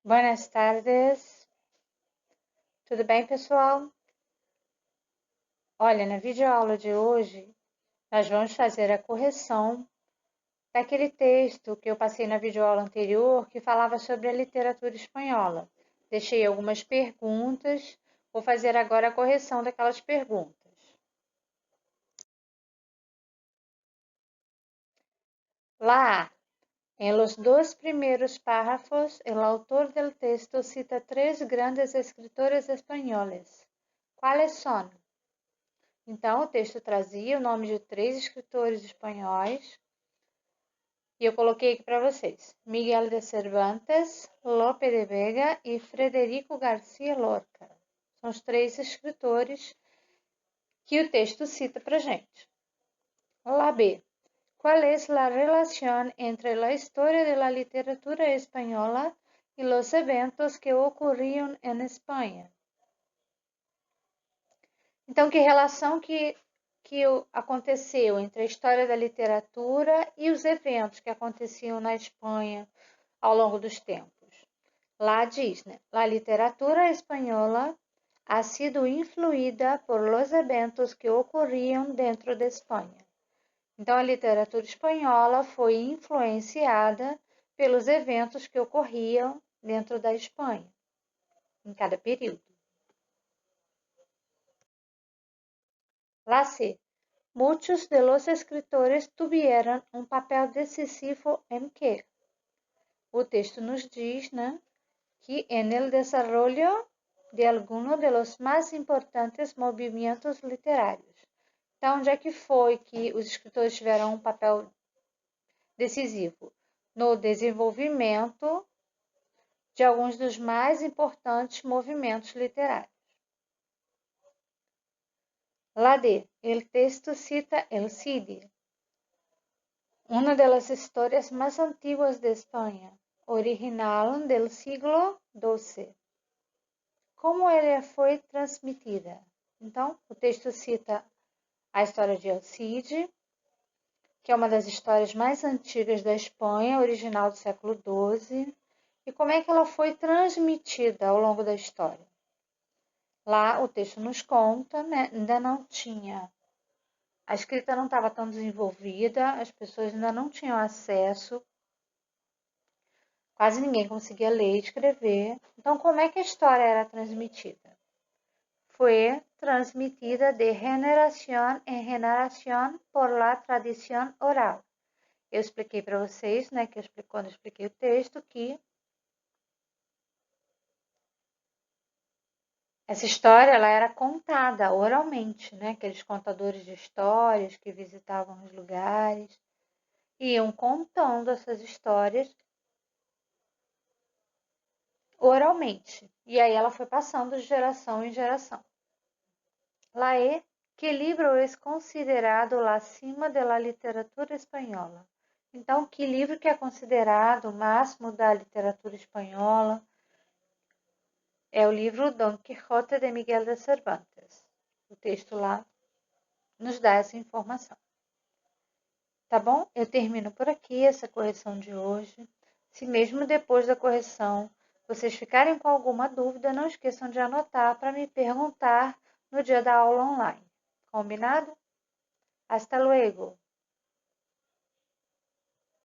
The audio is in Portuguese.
Buenas tardes, tudo bem, pessoal? Olha, na videoaula de hoje, nós vamos fazer a correção daquele texto que eu passei na videoaula anterior, que falava sobre a literatura espanhola. Deixei algumas perguntas, vou fazer agora a correção daquelas perguntas. Lá, en los dos primeros párrafos, el autor del texto cita tres grandes escritores españoles. ¿Cuáles son? Então, o texto trazia o nome de três escritores espanhóis e eu coloquei aqui para vocês: Miguel de Cervantes, Lope de Vega e Frederico García Lorca. São os três escritores que o texto cita para gente. La B. ¿Cuál es la relación entre la historia de la literatura española y los eventos que ocurrieron en España? Então, que relação que aconteceu entre a história da literatura e os eventos que aconteciam na Espanha ao longo dos tempos? Lá diz, né? La literatura espanhola ha sido influída por los eventos que ocorriam dentro da Espanha. Então, a literatura espanhola foi influenciada pelos eventos que ocorriam dentro da Espanha, em cada período. La C. Muchos de los escritores tuvieron un papel decisivo en que? O texto nos diz, né, que en el desarrollo de algunos de los más importantes movimentos literários. Então, onde é que foi que os escritores tiveram um papel decisivo? No desenvolvimento de alguns dos mais importantes movimentos literários. La D. El texto cita el Cid, una de las historias más antiguas de España, original del siglo XII. Como ela foi transmitida? Então, o texto cita a história de El Cid, que é uma das histórias mais antigas da Espanha, original do século XII, e como é que ela foi transmitida ao longo da história. Lá, o texto nos conta, né, ainda não tinha, a escrita não estava tão desenvolvida, as pessoas ainda não tinham acesso, quase ninguém conseguia ler e escrever. Então, como é que a história era transmitida? Foi transmitida de geração em geração por la tradição oral. Eu expliquei para vocês, né, quando eu expliquei o texto, que essa história ela era contada oralmente, né? Aqueles contadores de histórias que visitavam os lugares iam contando essas histórias oralmente. E aí ela foi passando de geração em geração. La E, que livro é considerado la cima de la literatura espanhola? Então, que livro que é considerado o máximo da literatura espanhola? É o livro Don Quixote de Miguel de Cervantes. O texto lá nos dá essa informação. Tá bom? Eu termino por aqui essa correção de hoje. Se mesmo depois da correção vocês ficarem com alguma dúvida, não esqueçam de anotar para me perguntar no dia da aula online. Combinado? Hasta luego!